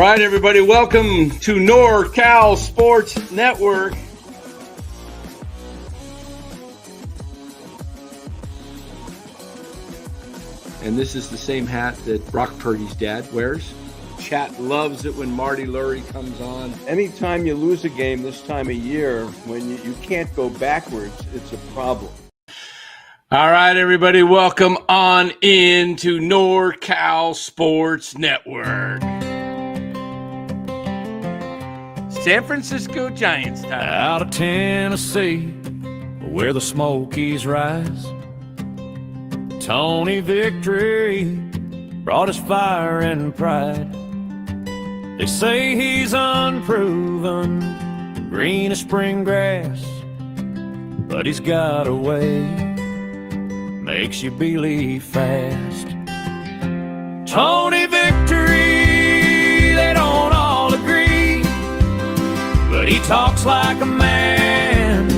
right, everybody, welcome to NorCal Sports Network. And this is the same hat that Brock Purdy's dad wears. Chat loves it when Marty Lurie comes on. Anytime you lose a game this time of year, when you can't go backwards, it's a problem. All right, everybody, welcome on into NorCal Sports Network. San Francisco Giants time. Out of Tennessee, where the Smokies rise, Tony Victory brought us fire and pride. They say he's unproven, green as spring grass, but he's got a way, makes you believe fast. Tony Victory, they don't all agree, but he talks like a man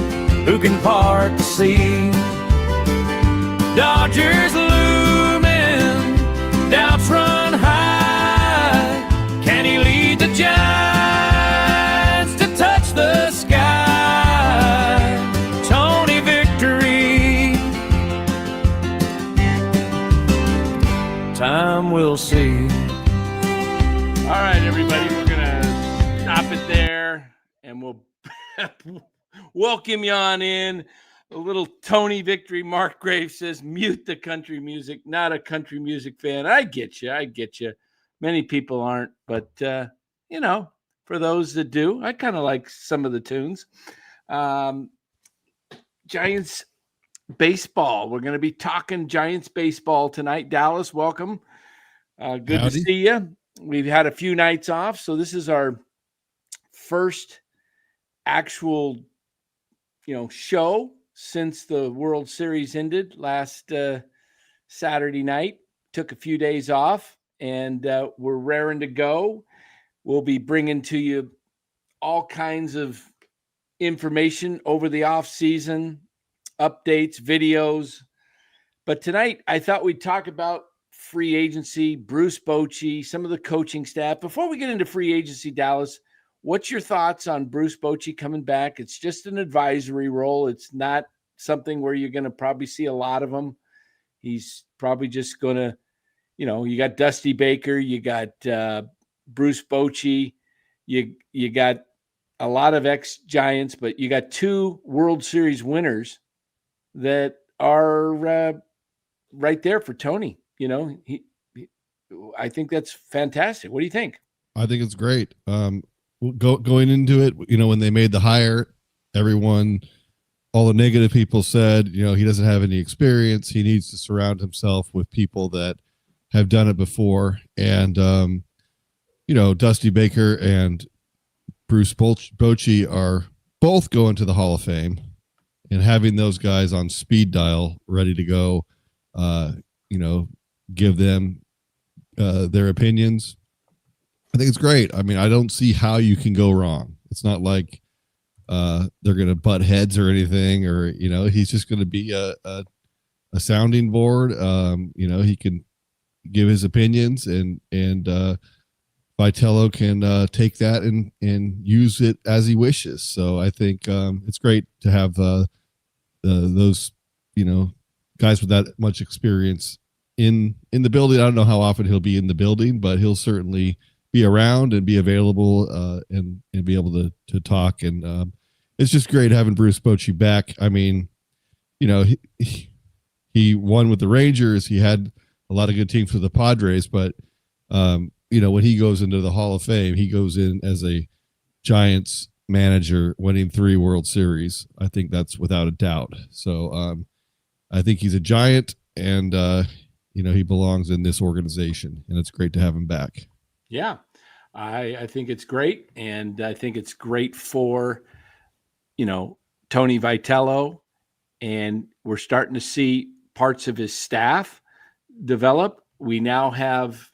who can part the sea. Dodgers looming, doubts run high. Can he lead the Giants to touch the sky? Tony Victory, time will see. All right, everybody, we're going to stop it there, and we'll welcome you on in. A little Tony Victory. Mark Graves says, mute the country music. Not a country music fan. I get you. Many people aren't, but, for those that do, I kind of like some of the tunes. Giants baseball. We're going to be talking Giants baseball tonight. Dallas, welcome. Good Howdy. to see you. We've had a few nights off, so this is our first actual, show since the World Series ended last Saturday night. Took a few days off, and we're raring to go. We'll be bringing to you all kinds of information over the off season, updates, videos. But tonight, I thought we'd talk about free agency, Bruce Bochy, some of the coaching staff. Before we get into free agency, Dallas, what's your thoughts on Bruce Bochy coming back? It's just an advisory role. It's not something where you're going to probably see a lot of him. He's probably just going to, you got Dusty Baker, you got Bruce Bochy, you got a lot of ex-Giants, but you got two World Series winners that are right there for Tony. I think that's fantastic. What do you think? I think it's great. Going into it, when they made the hire, all the negative people said, he doesn't have any experience. He needs to surround himself with people that have done it before. And, Dusty Baker and Bruce Bochy are both going to the Hall of Fame, and having those guys on speed dial ready to go, give them their opinions. I think it's great. I mean, I don't see how you can go wrong. It's not like they're going to butt heads or anything, or, he's just going to be a sounding board. He can give his opinions, and Vitello can take that and use it as he wishes. So I think it's great to have those, guys with that much experience in the building. I don't know how often he'll be in the building, but he'll certainly be around and be available and be able to talk. And it's just great having Bruce Bochy back. I mean, he won with the Rangers. He had a lot of good teams with the Padres, but when he goes into the Hall of Fame, he goes in as a Giants manager winning 3 World Series. I think that's without a doubt. So I think he's a Giant, and he belongs in this organization, and it's great to have him back. Yeah, I think it's great, and I think it's great for, Tony Vitello, and we're starting to see parts of his staff develop. We now have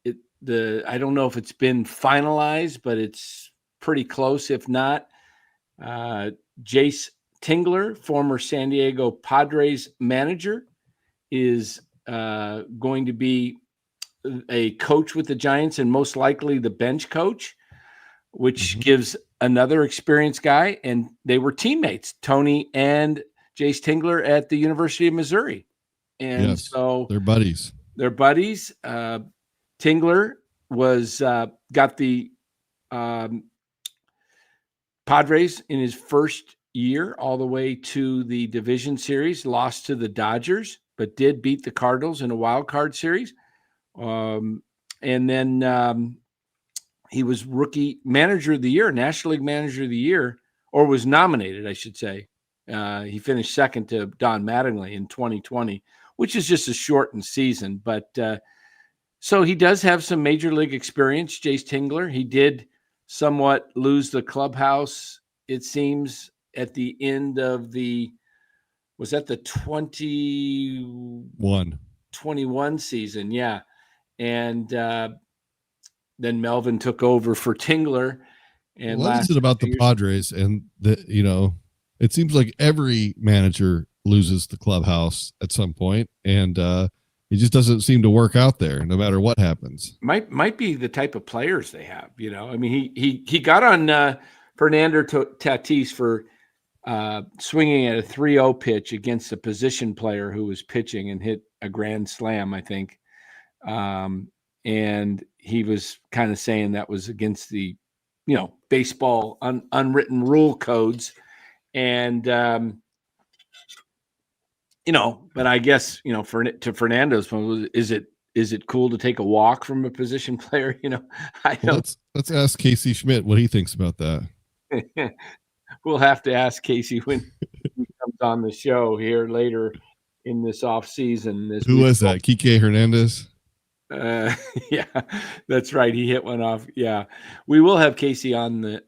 I don't know if it's been finalized, but it's pretty close, if not. Jayce Tingler, former San Diego Padres manager, is going to be a coach with the Giants and most likely the bench coach, which gives another experienced guy. And they were teammates, Tony and Jayce Tingler at the University of Missouri. And so they're buddies. They're buddies. Tingler was got the Padres in his first year all the way to the division series, lost to the Dodgers, but did beat the Cardinals in a wild card series. And then he was rookie manager of the year, National League manager of the year, or was nominated, I should say. He finished second to Don Mattingly in 2020, which is just a shortened season. But so he does have some major league experience, Jayce Tingler. He did somewhat lose the clubhouse, it seems, at the end of was that the 21 season? Yeah. And then Melvin took over for Tingler. And what is it about the Padres and it seems like every manager loses the clubhouse at some point, and it just doesn't seem to work out there no matter what happens. Might be the type of players they have. I mean, he got on Fernando Tatis for swinging at a 3-0 pitch against a position player who was pitching and hit a grand slam, I think. And he was kind of saying that was against the, baseball unwritten rule codes. And, but I guess, to Fernando's point, is it cool to take a walk from a position player? Let's ask Casey Schmidt what he thinks about that. We'll have to ask Casey when he comes on the show here later in this off season. Who was that? Kike Hernandez? Yeah, that's right. He hit one off. Yeah, we will have Casey on the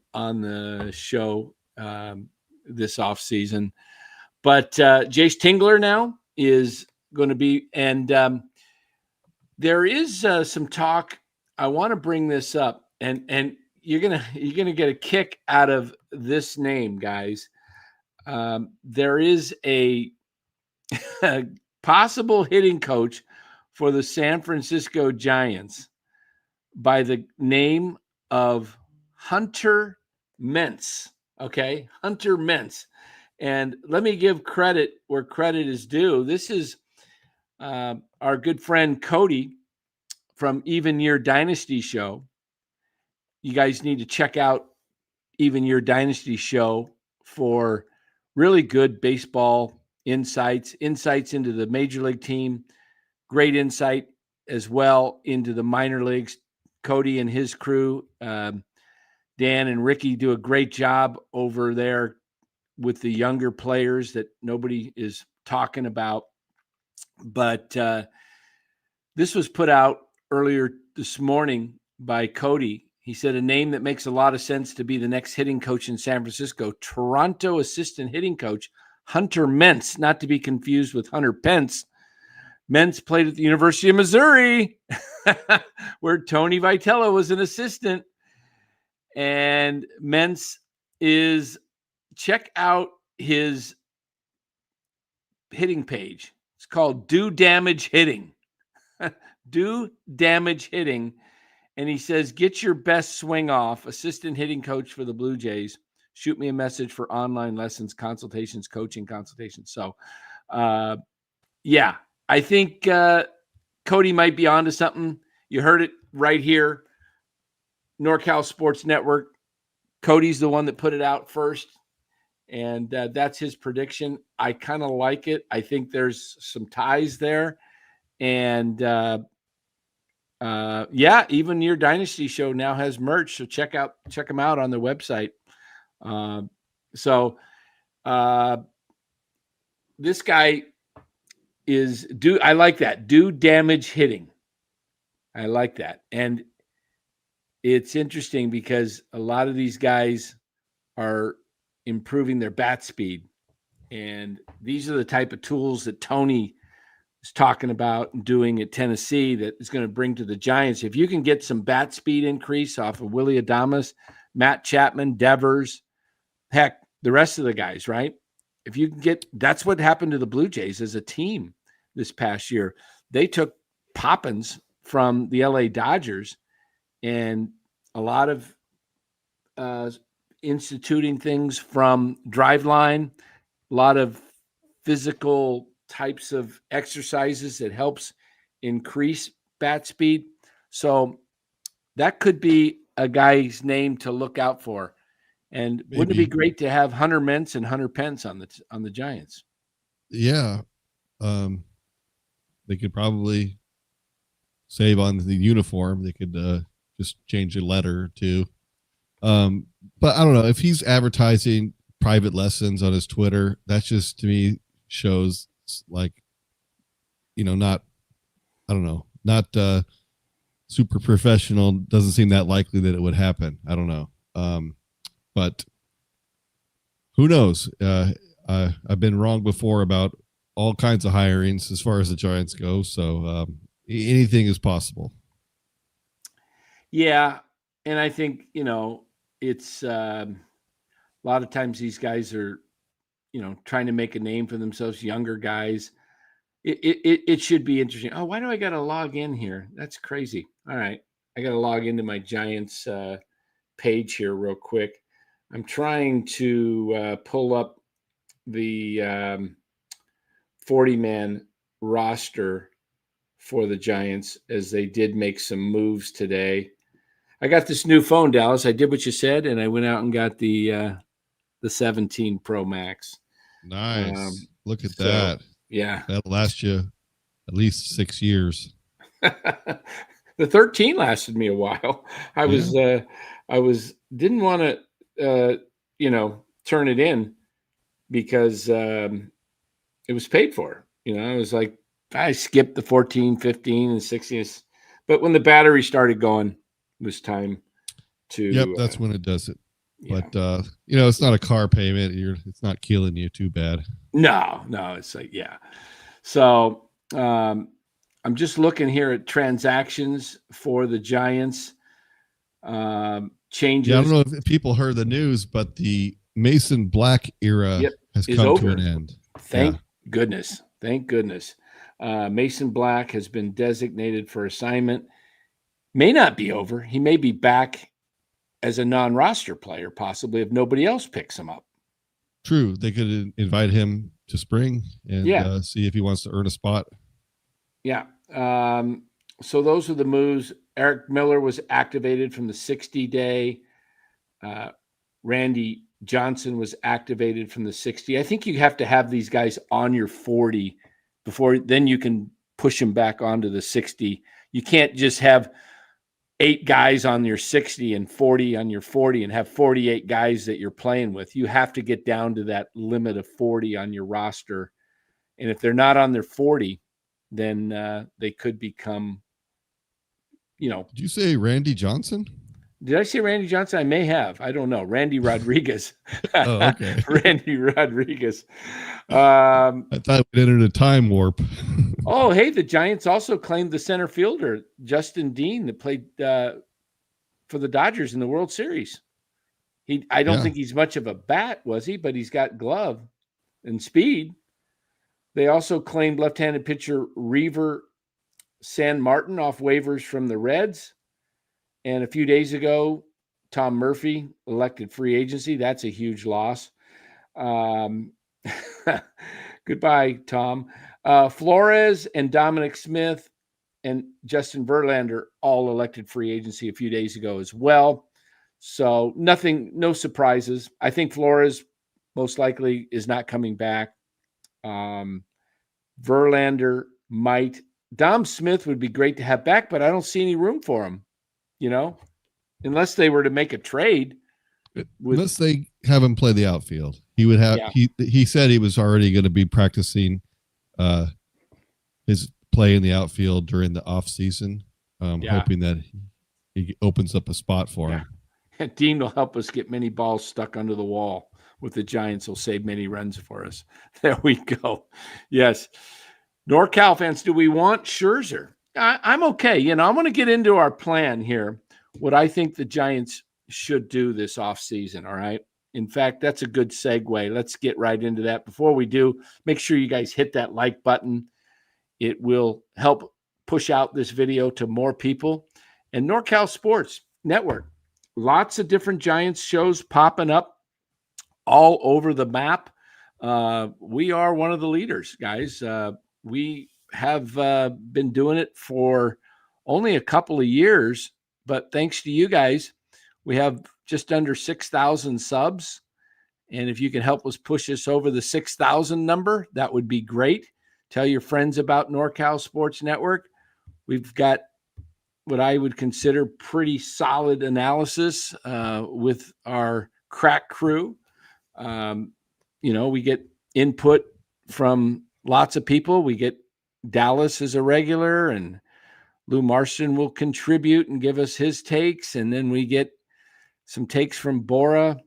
show this off season. But Jayce Tingler now is going to be, and there is some talk. I want to bring this up, and you're gonna get a kick out of this name, guys. There is a possible hitting coach for the San Francisco Giants by the name of Hunter Mentz. Okay, Hunter Mentz. And let me give credit where credit is due. This is our good friend Cody from Even Year Dynasty Show. You guys need to check out Even Year Dynasty Show for really good baseball insights into the major league team. Great insight as well into the minor leagues. Cody and his crew, Dan and Ricky, do a great job over there with the younger players that nobody is talking about. But this was put out earlier this morning by Cody. He said a name that makes a lot of sense to be the next hitting coach in San Francisco, Toronto assistant hitting coach Hunter Mentz, not to be confused with Hunter Pence. Mentz played at the University of Missouri, where Tony Vitello was an assistant. And Mentz is, check out his hitting page. It's called Do Damage Hitting. Do Damage Hitting. And he says, get your best swing off, assistant hitting coach for the Blue Jays. Shoot me a message for online lessons, consultations, coaching consultations. So, yeah, I think Cody might be onto something. You heard it right here. NorCal Sports Network. Cody's the one that put it out first. And that's his prediction. I kind of like it. I think there's some ties there. And yeah, Even Your Dynasty Show now has merch. So check them out on their website. This guy is I like that. Do damage hitting. I like that. And it's interesting because a lot of these guys are improving their bat speed. And these are the type of tools that Tony is talking about and doing at Tennessee that is going to bring to the Giants. If you can get some bat speed increase off of Willie Adames, Matt Chapman, Devers, heck, the rest of the guys, right? If you can get, that's what happened to the Blue Jays as a team this past year. They took Poppins from the LA Dodgers, and a lot of instituting things from Driveline, a lot of physical types of exercises that helps increase bat speed. So that could be a guy's name to look out for. And wouldn't it be great to have Hunter Mintz and Hunter Pence on the Giants? Yeah. They could probably save on the uniform. They could just change a letter or two. But I don't know if he's advertising private lessons on his Twitter. That just to me shows like, not super professional. Doesn't seem that likely that it would happen. I don't know. But who knows? I've been wrong before about all kinds of hirings as far as the Giants go. So anything is possible. Yeah. And I think, it's a lot of times these guys are, trying to make a name for themselves, younger guys. It should be interesting. Oh, why do I got to log in here? That's crazy. All right. I got to log into my Giants page here real quick. I'm trying to pull up the 40-man roster for the Giants as they did make some moves today. I got this new phone, Dallas. I did what you said, and I went out and got the 17 Pro Max. Nice. Look at that. Yeah. That'll last you at least 6 years. The 13 lasted me a while. I didn't want to, turn it in because it was paid for. I was like, I skipped the 14, 15, and 16. But when the battery started going, it was time to. Yep, that's when it does it. Yeah. But it's not a car payment. It's not killing you too bad. No, it's like, yeah. So I'm just looking here at transactions for the Giants. Changes. Yeah, I don't know if people heard the news, but the Mason Black era has come over. to an end. Thank goodness. Thank goodness. Mason Black has been designated for assignment. May not be over. He may be back as a non-roster player, possibly, if nobody else picks him up. True. They could invite him to spring and see if he wants to earn a spot. Yeah. So those are the moves. Eric Miller was activated from the 60-day. Randy Johnson was activated from the 60. I think you have to have these guys on your 40 before then you can push them back onto the 60. You can't just have 8 guys on your 60 and 40 on your 40 and have 48 guys that you're playing with. You have to get down to that limit of 40 on your roster. And if they're not on their 40, then they could become, Did you say Randy Johnson? Did I say Randy Johnson? I may have. I don't know. Randy Rodriguez. Oh, okay. Randy Rodriguez. I thought we'd entered a time warp. Oh, hey, the Giants also claimed the center fielder, Justin Dean, that played for the Dodgers in the World Series. I don't think he's much of a bat, was he? But he's got glove and speed. They also claimed left-handed pitcher Reaver San Martin off waivers from the Reds. And a few days ago, Tom Murphy elected free agency. That's a huge loss. Goodbye, Tom. Flores and Dominic Smith and Justin Verlander all elected free agency a few days ago as well. So no surprises. I think Flores most likely is not coming back. Verlander might. Dom Smith would be great to have back, but I don't see any room for him. Unless they were to make a trade. Unless they have him play the outfield. He would have he said he was already going to be practicing his play in the outfield during the off season, hoping that he opens up a spot for him. Dean will help us get many balls stuck under the wall with the Giants. Will save many runs for us. There we go. Yes. NorCal fans, do we want Scherzer? I'm okay. I'm going to get into our plan here, what I think the Giants should do this offseason, all right? In fact, that's a good segue. Let's get right into that. Before we do, make sure you guys hit that like button. It will help push out this video to more people. And NorCal Sports Network, lots of different Giants shows popping up all over the map. We are one of the leaders, guys. We have been doing it for only a couple of years, but thanks to you guys, we have just under 6,000 subs. And if you can help us push us over the 6,000 number, that would be great. Tell your friends about NorCal Sports Network. We've got what I would consider pretty solid analysis with our crack crew. We get input from lots of people. We get Dallas as a regular, and Lou Marston will contribute and give us his takes. And then we get some takes from Bora,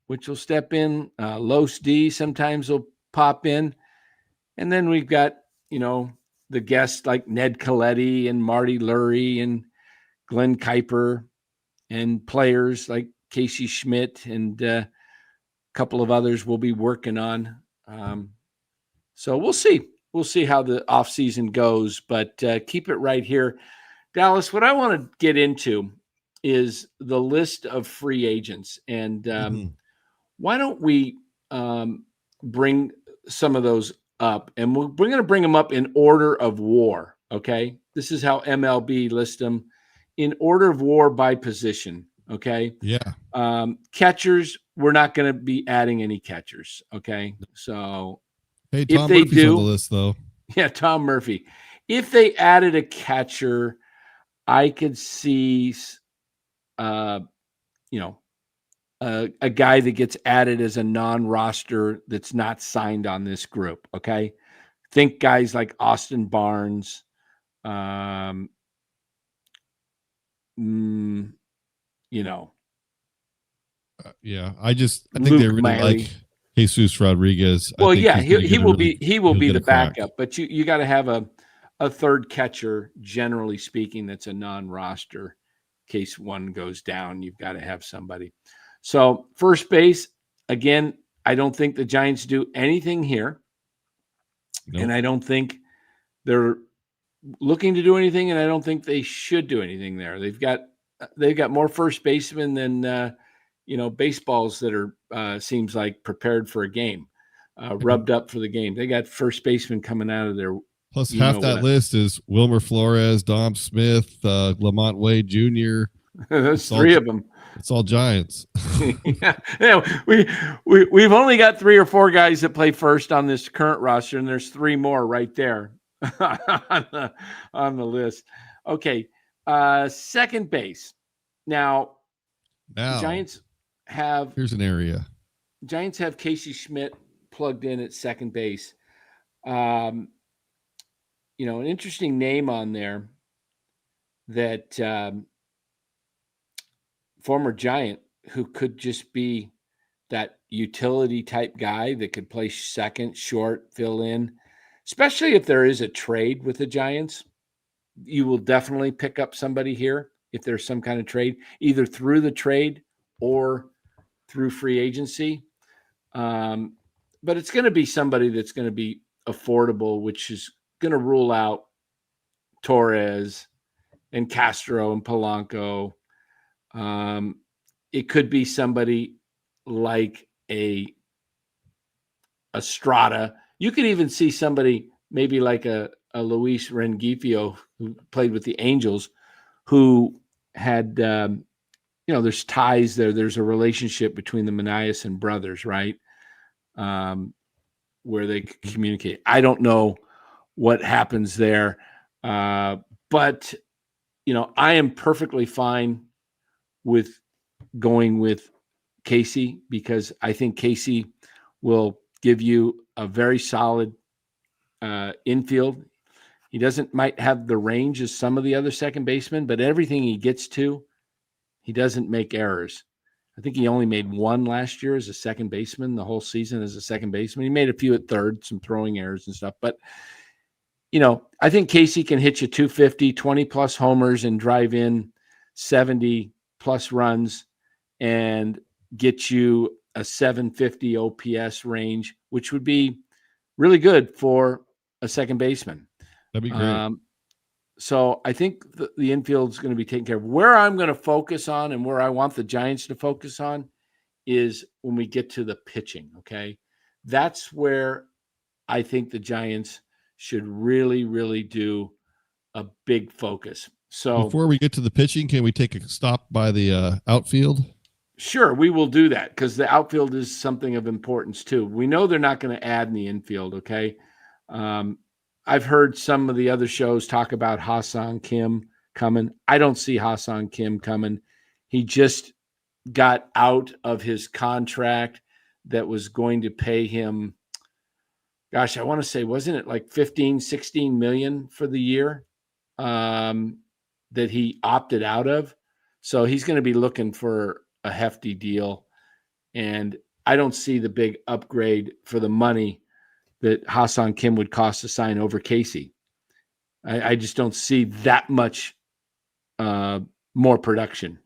which will step in. Los D sometimes will pop in. And then we've got, the guests like Ned Coletti and Marty Lurie and Glenn Kuiper, and players like Casey Schmidt and a couple of others we'll be working on. So we'll see. We'll see how the offseason goes, but keep it right here. Dallas, what I want to get into is the list of free agents. And why don't we bring some of those up? And we're going to bring them up in order of war, okay? This is how MLB lists them, in order of war by position, okay? Yeah. Catchers, we're not going to be adding any catchers, okay? So Hey, if Tom they Murphy's do, on the list, though. Yeah, Tom Murphy. If they added a catcher, I could see, a guy that gets added as a non-roster that's not signed on this group, okay? Think guys like Austin Barnes, Yeah, I think Luke they really Miley. like Jesus Rodriguez. Well, I think yeah, he's he will really, he will he'll be get the a crack. backup, but you got to have a third catcher, generally speaking, that's a non-roster. In case one goes down, you've got to have somebody. So first base, again, I don't think the Giants do anything here. Nope. And I don't think they're looking to do anything, and I don't think they should do anything there. They've got more first basemen than baseballs that are seems like prepared for a game, rubbed up for the game. They got first basemen coming out of there. Plus, half that list is Wilmer Flores, Dom Smith, Lamont Wade Jr. There's three of them. It's all Giants. yeah, we've only got 3 or 4 guys that play first on this current roster, and there's 3 more right there on the list. Okay, second base. Now Giants have here's an area. Giants have Casey Schmidt plugged in at second base. An interesting name on there that former Giant who could just be that utility type guy that could play second, short, fill in, especially if there is a trade with the Giants. You will definitely pick up somebody here if there's some kind of trade, either through the trade or through free agency. But it's going to be somebody that's going to be affordable, which is going to rule out Torres and Castro and Polanco. It could be somebody like a Estrada. You could even see somebody maybe like a Luis Rengifo, who played with the Angels, who had, there's ties there. There's a relationship between the Maniason brothers, right? Where they communicate. I don't know what happens there. But, I am perfectly fine with going with Casey, because I think Casey will give you a very solid infield. He might have the range as some of the other second basemen, but everything he gets to, he doesn't make errors. I think he only made 1 last year as a second baseman, the whole season as a second baseman. He made a few at third, some throwing errors and stuff. But, I think Casey can hit you 250, 20-plus homers and drive in 70-plus runs and get you a 750 OPS range, which would be really good for a second baseman. That'd be great. So I think the infield is going to be taken care of. Where I'm going to focus on and where I want the Giants to focus on is when we get to the pitching, okay? That's where I think the Giants should really, really do a big focus. So Before we get to the pitching, can we take a stop by the outfield? sure, we will do that because the outfield is something of importance too. We know they're not going to add in the infield, okay? I've heard some of the other shows talk about Ha-Seong Kim coming. I don't see Ha-Seong Kim coming. He just got out of his contract that was going to pay him, gosh, I want to say, wasn't it like 15, 16 million for the year that he opted out of? So he's going to be looking for a hefty deal. And I don't see the big upgrade for the money that Ha-Seong Kim would cost to sign over Casey. I just don't see that much more production,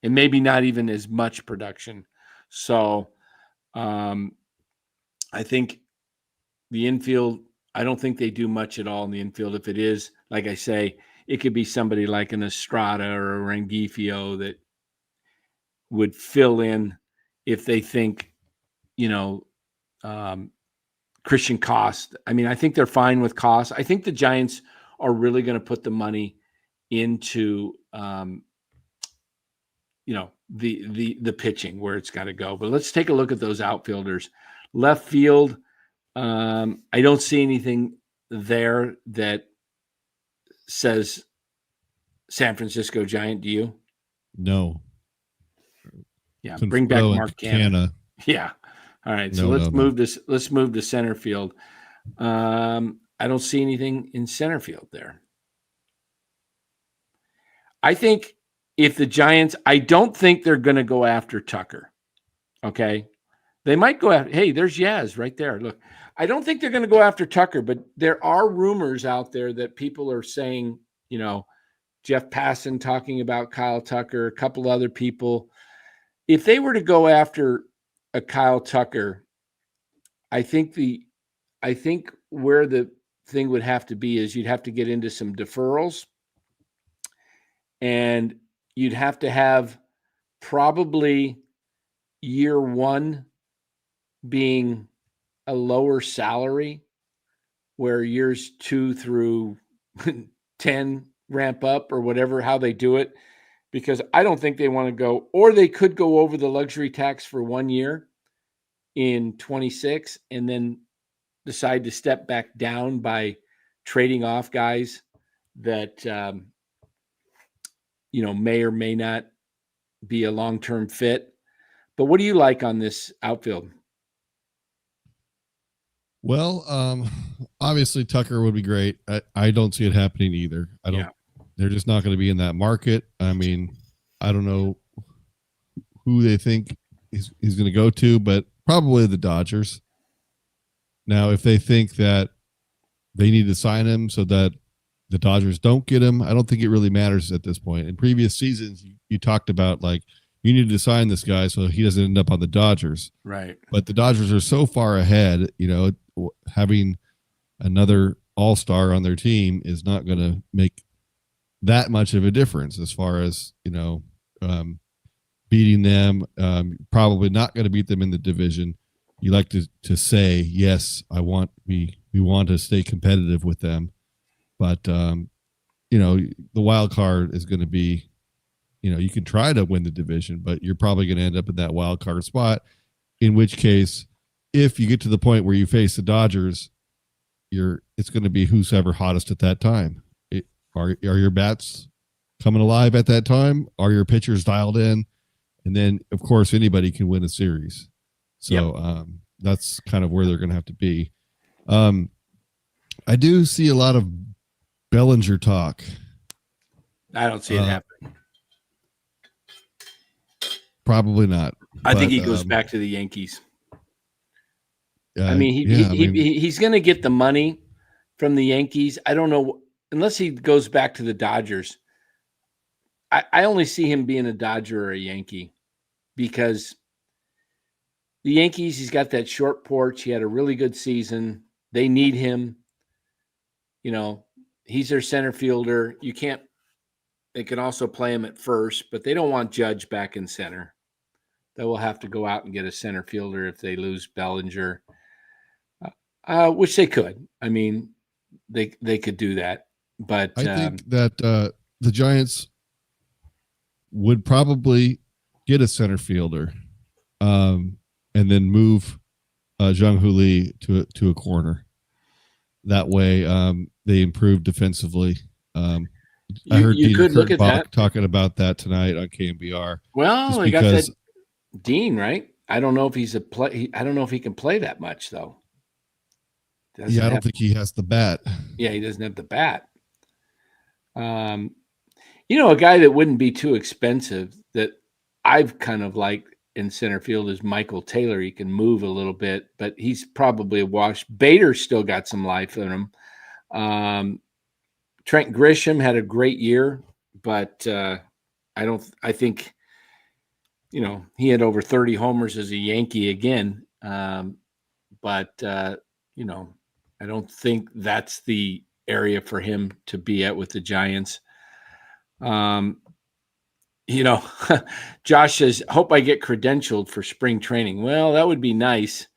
and maybe not even as much production. So I think the infield, I don't think they do much at all in the infield. If it is, like I say, it could be somebody like an Estrada or a Rengifo that would fill in if they think, Christian Cost. I mean, I think they're fine with Cost. I think the Giants are really going to put the money into, the pitching where it's got to go. But let's take a look at those outfielders. Left field, I don't see anything there that says San Francisco Giant. Do you? No. Yeah, bring back Mark Canha. Canha. Yeah. All right. So No, let's no. move this. Let's move to center field. I don't see anything in center field there. I think if the Giants, I don't think they're going to go after Tucker. Okay. They might go after, hey, there's Yaz right there. Look, I don't think they're going to go after Tucker, but there are rumors out there that people are saying, Jeff Passan talking about Kyle Tucker, a couple other people. If they were to go after a Kyle Tucker, I think where the thing would have to be is you'd have to get into some deferrals, and you'd have to have probably year one being a lower salary, where years 2 through 10 ramp up or whatever, how they do it, because I don't think they want to go, or they could go over the luxury tax for 1 year in 26 and then decide to step back down by trading off guys that, may or may not be a long-term fit. But what do you like on this outfield? Well, obviously Tucker would be great. I don't see it happening either. They're just not going to be in that market. I mean, I don't know who they think he's going to go to, but probably the Dodgers. Now, if they think that they need to sign him so that the Dodgers don't get him, I don't think it really matters at this point. In previous seasons, you talked about like, you need to sign this guy so he doesn't end up on the Dodgers. Right. But the Dodgers are so far ahead, having another all-star on their team is not going to make that much of a difference as far as, beating them. Probably not going to beat them in the division. You like to say, yes, we want to stay competitive with them. But, the wild card is going to be, you can try to win the division, but you're probably going to end up in that wild card spot, in which case, if you get to the point where you face the Dodgers, it's going to be who's ever hottest at that time. Are your bats coming alive at that time? Are your pitchers dialed in? And then, of course, anybody can win a series. So that's kind of where they're going to have to be. I do see a lot of Bellinger talk. I don't see it happening. Probably not. I think he goes back to the Yankees. He's going to get the money from the Yankees. I don't know, unless he goes back to the Dodgers. I only see him being a Dodger or a Yankee, because the Yankees, he's got that short porch. He had a really good season. They need him. He's their center fielder. They can also play him at first, but they don't want Judge back in center. They will have to go out and get a center fielder if they lose Bellinger, which they could. I mean, they could do that. But I think that the Giants would probably get a center fielder, and then move Jung Hoo Lee to a corner. That way, they improve defensively. I heard you Dean could look at Kurtenbach that talking about that tonight on KMBR. Well, they got that Dean, right? I don't know if he's a play. I don't know if he can play that much though. I don't think he has the bat. Yeah, he doesn't have the bat. A guy that wouldn't be too expensive that I've kind of liked in center field is Michael Taylor. He can move a little bit, but he's probably a wash. Bader's still got some life in him. Trent Grisham had a great year, but I think, he had over 30 homers as a Yankee again. But I don't think that's the area for him to be at with the Giants. Josh says, hope I get credentialed for spring training. Well, that would be nice.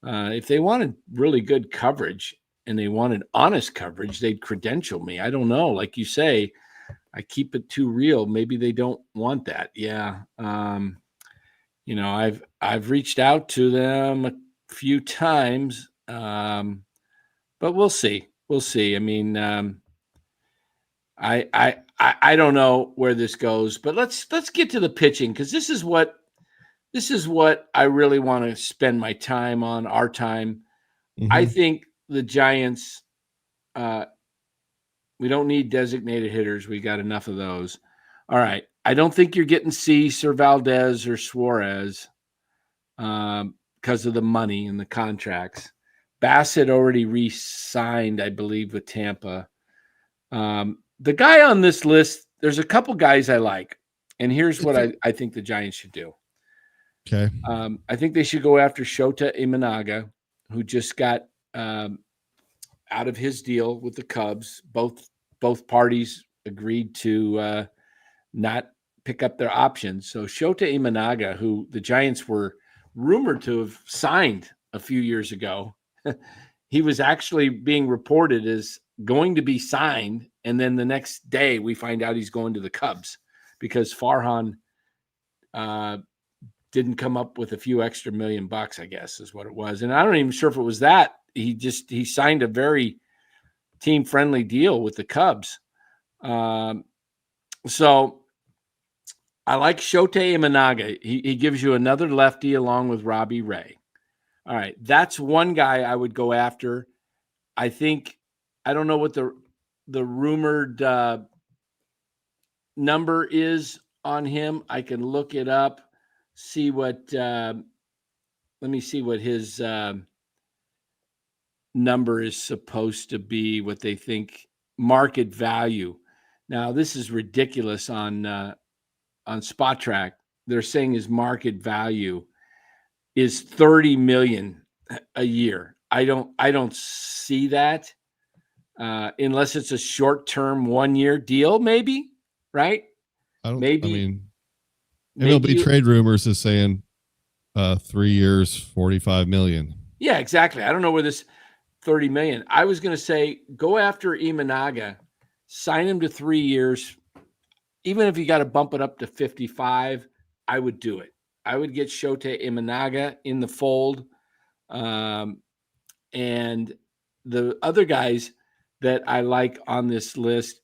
If they wanted really good coverage and they wanted honest coverage, they'd credential me. I don't know. Like you say, I keep it too real. Maybe they don't want that. Yeah. I've reached out to them a few times, but we'll see. We'll see. I mean, I don't know where this goes, but let's get to the pitching, because this is what I really want to spend my time on, our time. Mm-hmm. I think the Giants, we don't need designated hitters. We got enough of those. All right. I don't think you're getting Cease or Valdez or Suarez because of the money and the contracts. Bassett already re-signed, I believe, with Tampa. The guy on this list, there's a couple guys I like, and here's what I think the Giants should do. Okay. I think they should go after Shota Imanaga, who just got out of his deal with the Cubs. Both parties agreed to not pick up their options. So Shota Imanaga, who the Giants were rumored to have signed a few years ago, he was actually being reported as going to be signed, and then the next day we find out he's going to the Cubs because Farhan didn't come up with a few extra $1 million, I guess is what it was. And I'm not even sure if it was that. He signed a very team-friendly deal with the Cubs. So I like Shota Imanaga. He gives you another lefty along with Robbie Ray. All right, that's one guy I would go after. I don't know what the rumored number is on him. I can look it up, see what let me see what his number is supposed to be, what they think market value. Now, this is ridiculous on Spot Track. They're saying his market value is $30 million a year. I don't see that unless it's a short-term 1-year deal, maybe, right? MLB trade rumors is saying 3 years, $45 million. Yeah, exactly. I don't know where this $30 million. I was going to say go after Imanaga, sign him to 3 years. Even if you got to bump it up to 55, I would do it. I would get Shota Imanaga in the fold. And the other guys that I like on this list,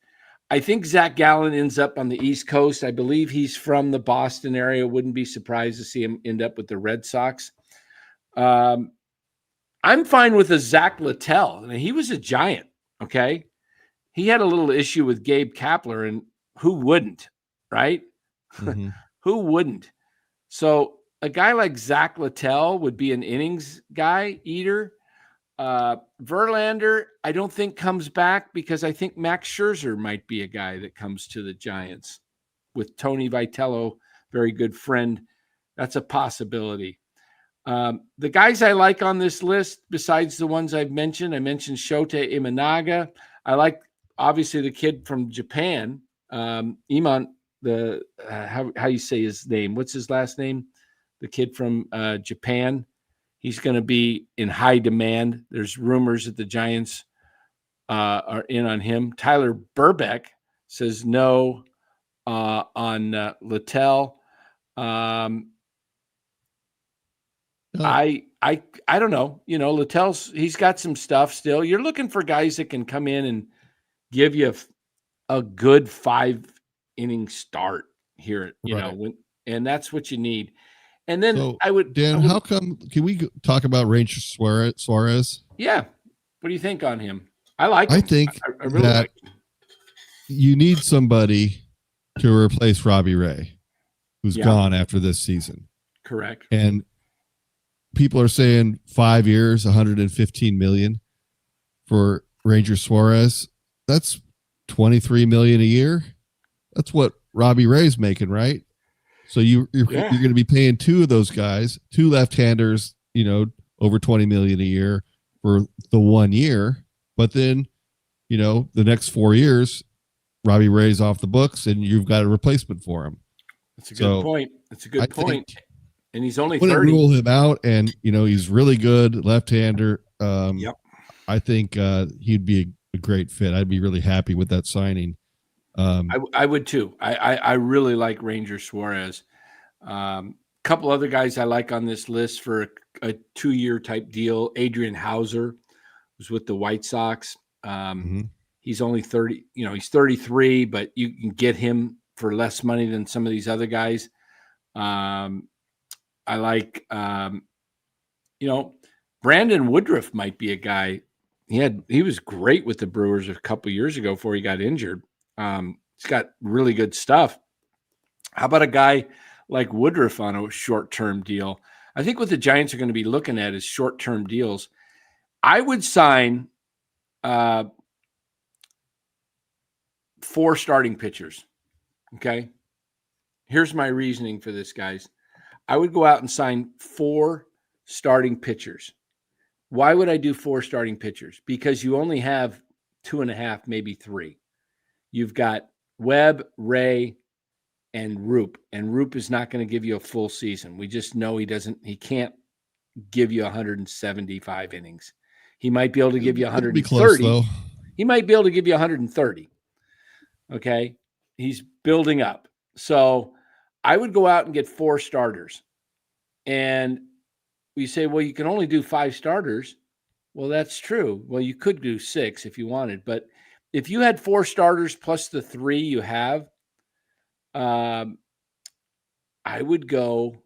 I think Zach Gallen ends up on the East Coast. I believe he's from the Boston area. Wouldn't be surprised to see him end up with the Red Sox. I'm fine with a Zach Littell. I mean, he was a Giant, okay? He had a little issue with Gabe Kapler, and who wouldn't, right? Mm-hmm. Who wouldn't? So a guy like Zach Littell would be an innings guy, eater. Verlander, I don't think comes back because I think Max Scherzer might be a guy that comes to the Giants with Tony Vitello, very good friend. That's a possibility. The guys I like on this list, besides the ones I mentioned Shota Imanaga. I like obviously the kid from Japan, Iman, how you say his name? What's his last name? The kid from Japan. He's going to be in high demand. There's rumors that the Giants are in on him. Tyler Burbeck says no on Littell. I don't know. Littell's, he's got some stuff still. You're looking for guys that can come in and give you a good 5-inning start here, and that's what you need. And then So, I would, Dan, how come? Can we talk about Ranger Suarez? Yeah. What do you think on him? I like him. I think I really that like him. you need somebody to replace Robbie Ray, who's gone after this season. Correct. And people are saying 5 years, 115 million for Ranger Suarez. That's 23 million a year. That's what Robbie Ray's making, right? So you're going to be paying two of those guys, two left-handers, over 20 million a year for the 1 year. But then, the next 4 years, Robbie Ray's off the books, and you've got a replacement for him. That's a good point. That's a good point. And he's only 30. Wouldn't rule him out, and he's really good left-hander. Yep. I think he'd be a great fit. I'd be really happy with that signing. I would too. I really like Ranger Suarez. Couple other guys I like on this list for a 2-year type deal. Adrian Hauser was with the White Sox. He's only 30. He's 33, but you can get him for less money than some of these other guys. I like, Brandon Woodruff might be a guy. He was great with the Brewers a couple years ago before he got injured. He's got really good stuff. How about a guy like Woodruff on a short-term deal? I think what the Giants are going to be looking at is short-term deals. I would sign 4 starting pitchers. Okay. Here's my reasoning for this, guys. I would go out and sign 4 starting pitchers. Why would I do 4 starting pitchers? Because you only have 2.5, maybe 3. You've got Webb, Ray, and Roop. And Roop is not going to give you a full season. We just know he can't give you 175 innings. He might be able to give you 130. Close, though. He might be able to give you 130. Okay. He's building up. So I would go out and get 4 starters. And we say, well, you can only do 5 starters. Well, that's true. Well, you could do 6 if you wanted. But if you had 4 starters plus the 3 you have, I would go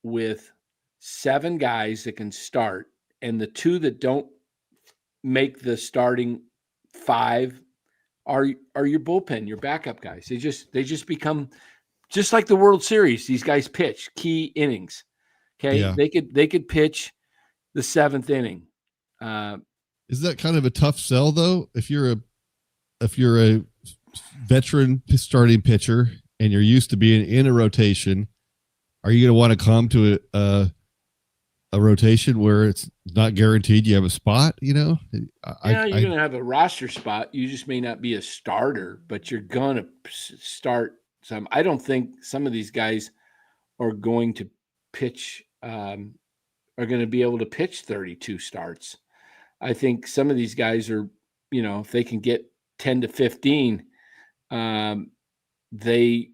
with 7 guys that can start. And the 2 that don't make the starting 5 are your bullpen, your backup guys. They just become just like the World Series. These guys pitch key innings. Okay, yeah. They could pitch the 7th inning. Is that kind of a tough sell though? If you're a veteran starting pitcher and you're used to being in a rotation, are you going to want to come to a rotation where it's not guaranteed you have a spot? You're going to have a roster spot. You just may not be a starter, but you're going to start some. I don't think some of these guys are going to pitch, are going to be able to pitch 32 starts. I think some of these guys are, if they can get 10 to 15, they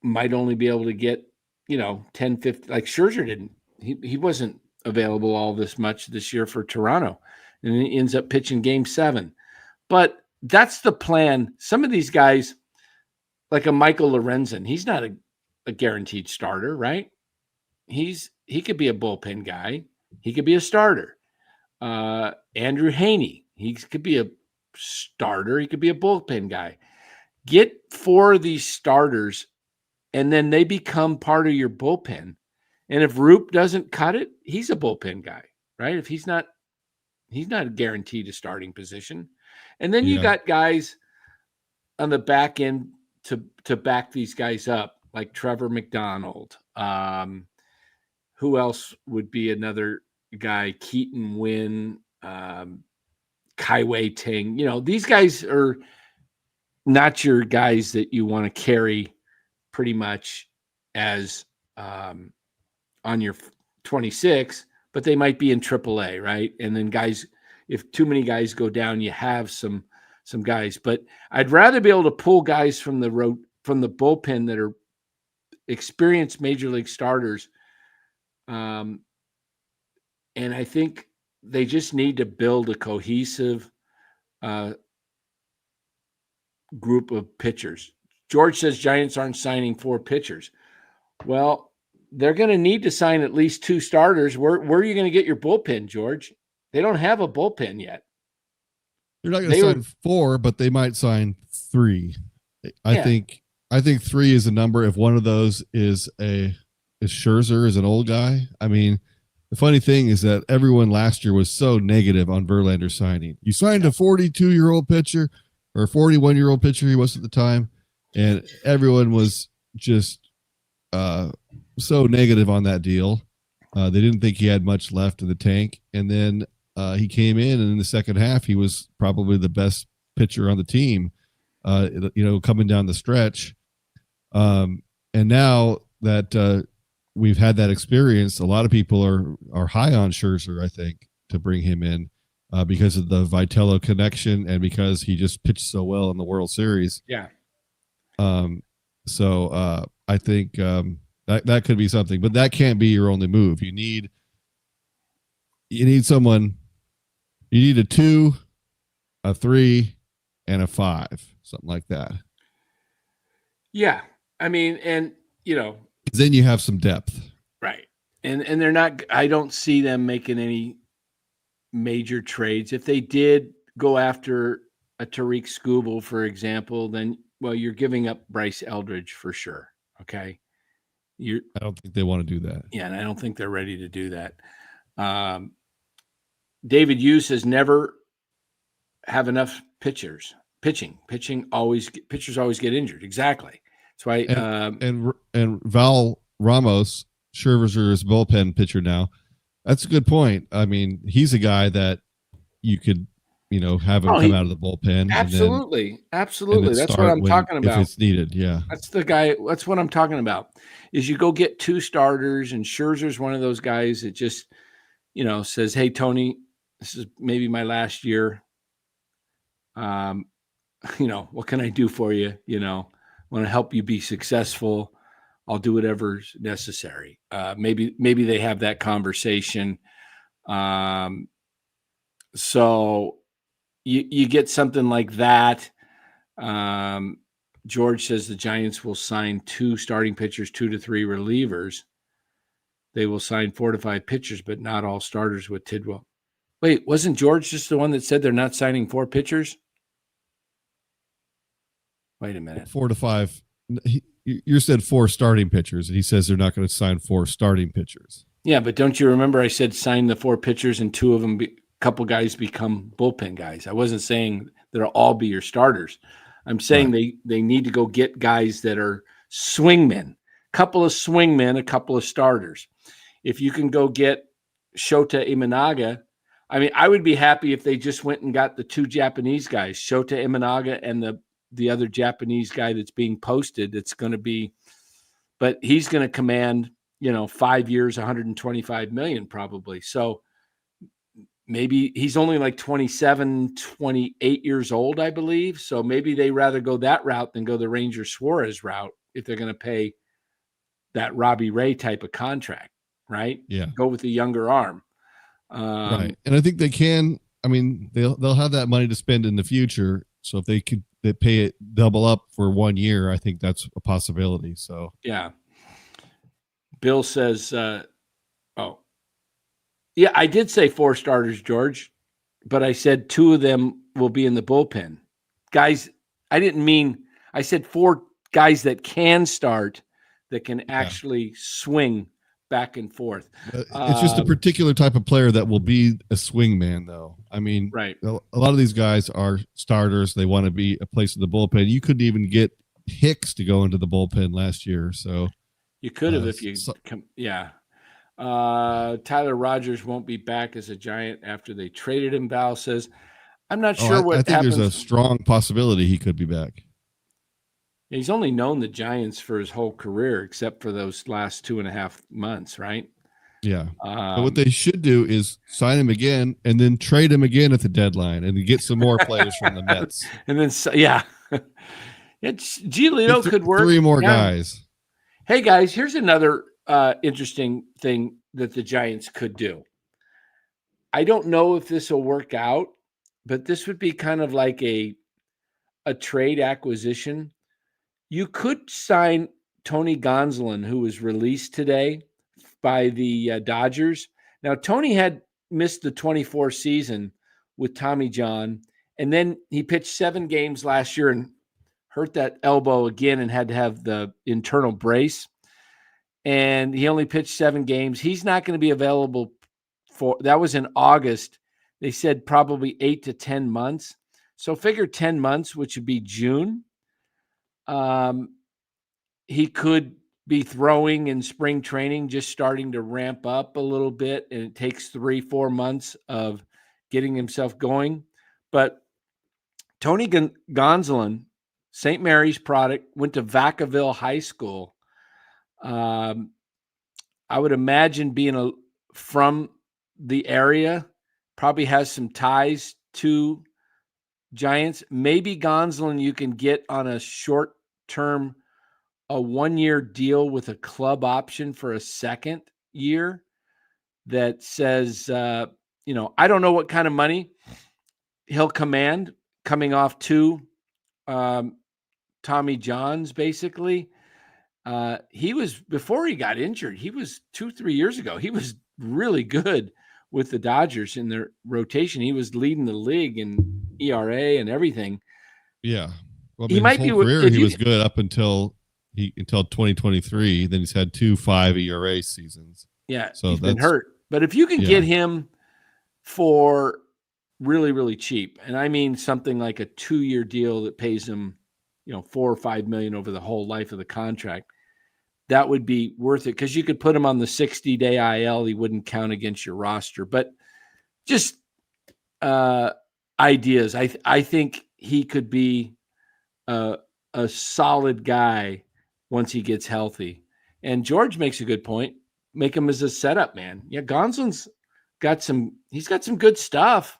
might only be able to get, 10, 15, like Scherzer didn't. He wasn't available all this much this year for Toronto, and he ends up pitching Game 7. But that's the plan. Some of these guys, like a Michael Lorenzen, he's not a guaranteed starter, right? He could be a bullpen guy. He could be a starter. Andrew Haney, he could be a starter. He could be a bullpen guy. Get 4 of these starters, and then they become part of your bullpen. And if Roop doesn't cut it, he's a bullpen guy, right? If he's not guaranteed a starting position. And then you got guys on the back end to back these guys up, like Trevor McDonald. Who else would be another guy? Keaton Wynn, Kaiwei Ting. These guys are not your guys that you want to carry pretty much as on your 26, but they might be in AAA, right? And then guys, if too many guys go down, you have some guys. But I'd rather be able to pull guys from the bullpen that are experienced major league starters. And I think they just need to build a cohesive group of pitchers. George says Giants aren't signing 4 pitchers. Well, they're going to need to sign at least 2 starters. Where are you going to get your bullpen, George? They don't have a bullpen yet. They're not going to sign 4, but they might sign 3. I think 3 is a number. If one of those is Scherzer, is an old guy. I mean, the funny thing is that everyone last year was so negative on Verlander signing. You signed a 42-year-old pitcher or a 41-year-old pitcher he was at the time, and everyone was just so negative on that deal. They didn't think he had much left in the tank, and then he came in, and in the second half, he was probably the best pitcher on the team. Coming down the stretch, and now that we've had that experience, a lot of people are high on Scherzer, I think, to bring him in because of the Vitello connection and because he just pitched so well in the World Series. Yeah. So I think that could be something, but that can't be your only move. You need someone. You need a 2, a 3, and a 5, something like that. Yeah, I mean, and then you have some depth, right? And they're not. I don't see them making any major trades. If they did go after a Tariq Skubal, for example, then you're giving up Bryce Eldridge for sure. Okay. I don't think they want to do that. Yeah, and I don't think they're ready to do that. David Hughes says never have enough pitchers. Pitchers always get injured. Exactly. That's why. And Val Ramos, Scherzer's bullpen pitcher now. That's a good point. I mean, he's a guy that you could, have him come out of the bullpen. Absolutely. Absolutely. That's what I'm talking about. If it's needed. Yeah. That's the guy. That's what I'm talking about is you go get 2 starters, and Scherzer's one of those guys that just, says, hey, Tony, this is maybe my last year. What can I do for you? Want to help you be successful. I'll do whatever's necessary. Maybe they have that conversation. So you get something like that. George says the Giants will sign 2 starting pitchers, 2 to 3 relievers. They will sign 4 to 5 pitchers, but not all starters with Tidwell. Wait, wasn't George just the one that said they're not signing 4 pitchers? Wait a minute. 4 to 5. You said 4 starting pitchers, and he says they're not going to sign 4 starting pitchers. Yeah, but don't you remember I said sign the 4 pitchers and 2 of them, a couple guys become bullpen guys. I wasn't saying they'll all be your starters. I'm saying they need to go get guys that are swingmen, a couple of swingmen, a couple of starters. If you can go get Shota Imanaga, I mean, I would be happy if they just went and got the 2 Japanese guys, Shota Imanaga and the other Japanese guy that's being posted. It's going to be, but he's going to command, 5 years, $125 million probably. So maybe he's only like 27, 28 years old, I believe. So maybe they rather go that route than go the Ranger Suarez route if they're going to pay that Robbie Ray type of contract, right? Yeah. Go with the younger arm. Right. And I think they can, I mean, they'll have that money to spend in the future. So if they pay it double up for 1 year, I think that's a possibility. So yeah. Bill says, yeah, I did say 4 starters, George, but I said 2 of them will be in the bullpen. Guys, I said 4 guys that can start, that can actually swing back and forth. It's just a particular type of player that will be a swing man, though. I mean, right. A lot of these guys are starters. They want to be a place in the bullpen. You couldn't even get Hicks to go into the bullpen last year. So you could have if you yeah. Tyler Rogers won't be back as a Giant after they traded him, Val says. I'm not sure I what think there's a happens. strong possibility he could be back. He's only known the Giants for his whole career, except for those last 2.5 months, right? Yeah. But what they should do is sign him again and then trade him again at the deadline and get some more players from the Mets. And then, yeah. Giolito could work. 3 more Yeah. guys. Hey, guys, here's another interesting thing that the Giants could do. I don't know if this will work out, but this would be kind of like a trade acquisition. You could sign Tony Gonsolin, who was released today by the Dodgers. Now, Tony had missed the 24 season with Tommy John, and then he pitched 7 games last year and hurt that elbow again and had to have the internal brace. And he only pitched 7 games. He's not going to be available for, that was in August. They said probably 8 to 10 months. So figure 10 months, which would be June. He could be throwing in spring training, just starting to ramp up a little bit. And it takes 3-4 months of getting himself going. But Tony Gonsolin, St. Mary's product, went to Vacaville High School. I would imagine being from the area, probably has some ties to Giants. Maybe Gonsolin you can get on a short-term, a 1-year deal with a club option for a second year that says, I don't know what kind of money he'll command coming off 2 Tommy Johns, basically. He was, before he got injured, he was 2-3 years ago, he was really good with the Dodgers in their rotation. He was leading the league in ERA and everything. Yeah. Well, He might his whole be career, he was good up until 2023. Then he's had 2 5 ERA seasons. Yeah, so he's been hurt. But if you can get him for really, really cheap, and I mean something like a 2-year deal that pays him, $4 or $5 million over the whole life of the contract, that would be worth it, because you could put him on the 60-day IL. He wouldn't count against your roster. But just ideas. I think he could be a solid guy once he gets healthy. And George makes a good point. Make him as a setup man. Yeah, Gonsolin's got some good stuff.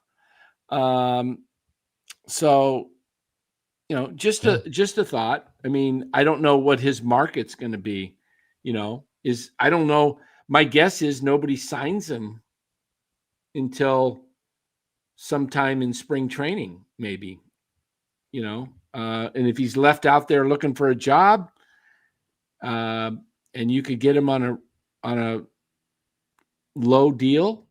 So, just a thought. I mean, I don't know what his market's going to be. I don't know. My guess is nobody signs him until sometime in spring training, maybe. And if he's left out there looking for a job, and you could get him on a low deal,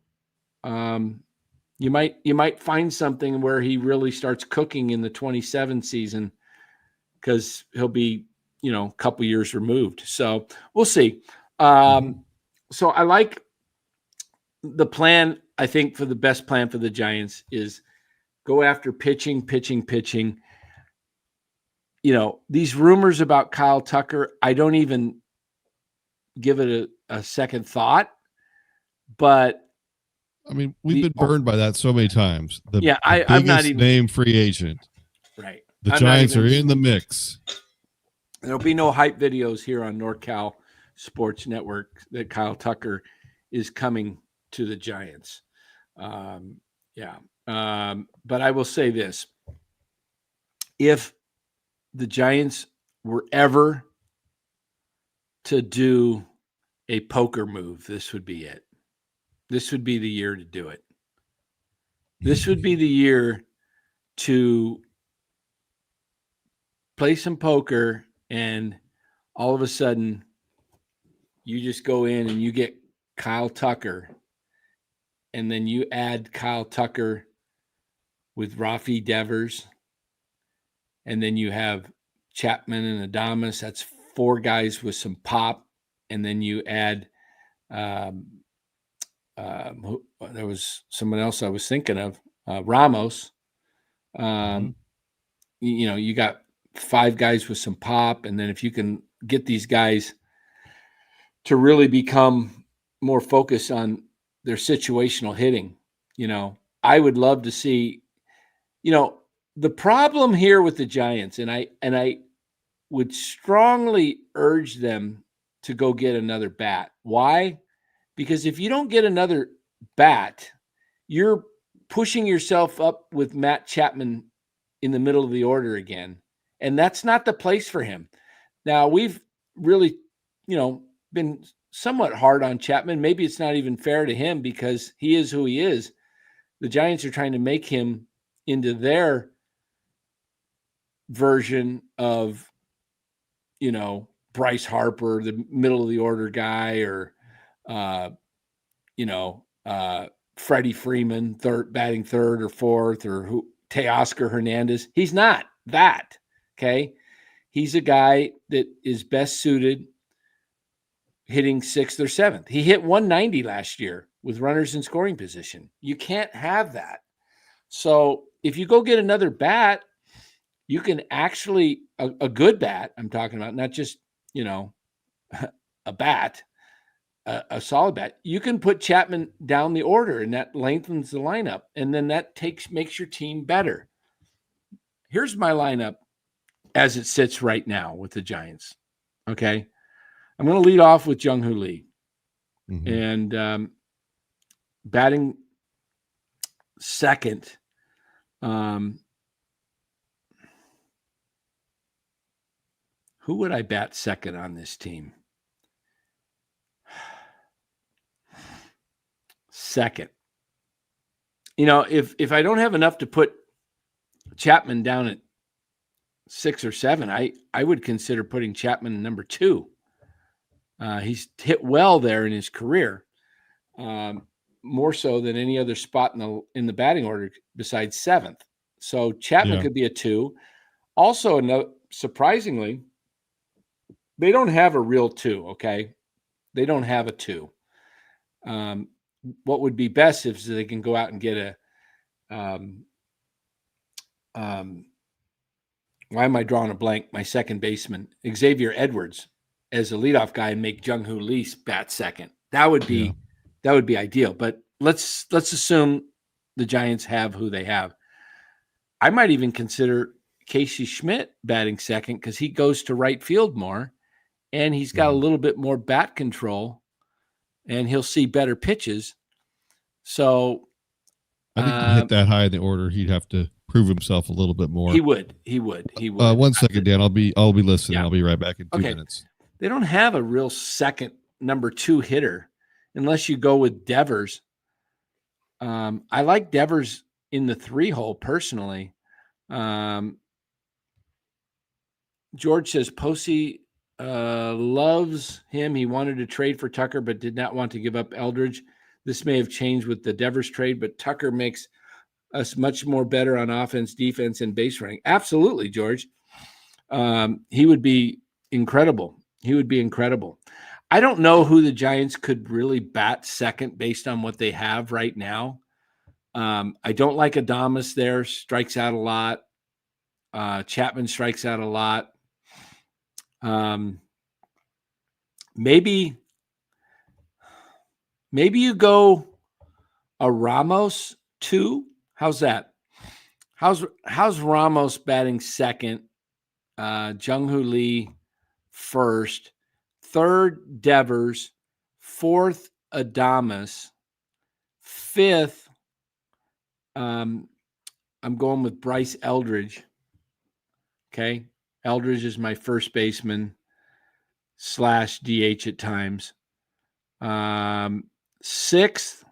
you might find something where he really starts cooking in the 27 season, because he'll be, a couple years removed. So we'll see. So I like the plan. I think the best plan for the Giants is go after pitching. These rumors about Kyle Tucker, I don't even give it a second thought. But I mean, we've been burned by that so many times. I'm not even name free agent. Right. The Giants are in the mix. There'll be no hype videos here on NorCal Sports Network that Kyle Tucker is coming to the Giants. But I will say this. If the Giants were ever to do a poker move, this would be it. This would be the year to do it. This would be the year to play some poker, and all of a sudden you just go in and you get Kyle Tucker, and then you add Kyle Tucker with Rafi Devers, and then you have Chapman and Adames. That's 4 guys with some pop. And then you add there was someone else I was thinking of, Ramos. You got 5 guys with some pop. And then if you can get these guys to really become more focused on their situational hitting, I would love to see the problem here with the Giants, and I would strongly urge them to go get another bat. Why? Because if you don't get another bat, you're pushing yourself up with Matt Chapman in the middle of the order again. And that's not the place for him. Now, we've really, been somewhat hard on Chapman. Maybe it's not even fair to him because he is who he is. The Giants are trying to make him into their version of, Bryce Harper, the middle of the order guy, or, Freddie Freeman, batting third or fourth, or Teoscar Hernandez. He's not that. Okay. He's a guy that is best suited hitting sixth or seventh. He hit 190 last year with runners in scoring position. You can't have that. So if you go get another bat, you can actually, a good bat, I'm talking about, not just, a bat, a solid bat. You can put Chapman down the order, and that lengthens the lineup, and then that makes your team better. Here's my lineup as it sits right now with the Giants. Okay. I'm going to lead off with Jung-Hoo Lee. Mm-hmm. And batting second, who would I bat second on this team? Second. If I don't have enough to put Chapman down at 6 or 7, I would consider putting Chapman in number 2. He's hit well there in his career, more so than any other spot in the batting order besides 7th. So Chapman could be a 2. Also, surprisingly, they don't have a real 2. Okay, they don't have a 2. What would be best if they can go out and get why am I drawing a blank? My second baseman, Xavier Edwards, as a leadoff guy, and make Jung-Hoo Lee bat second. That would be ideal. But let's assume the Giants have who they have. I might even consider Casey Schmidt batting second because he goes to right field more, and he's got a little bit more bat control, and he'll see better pitches. So I think to hit that high in the order, he'd have to prove himself a little bit more. He would. 1 second, Dan. I'll be listening. Yeah. I'll be right back in 2 minutes. They don't have a real second number 2 hitter unless you go with Devers. I like Devers in the 3 hole personally. George says Posey loves him. He wanted to trade for Tucker, but did not want to give up Eldridge. This may have changed with the Devers trade, but Tucker makes us much more better on offense, defense, and base running. Absolutely, George. He would be incredible. I don't know who the Giants could really bat second based on what they have right now. I don't like Adames there. Strikes out a lot. Chapman strikes out a lot. Maybe you go a Ramos 2. How's that? How's Ramos batting second? Jung-Hoo Lee first, third Devers, fourth Adames, fifth. I'm going with Bryce Eldridge. Okay, Eldridge is my first baseman / DH at times. Sixth,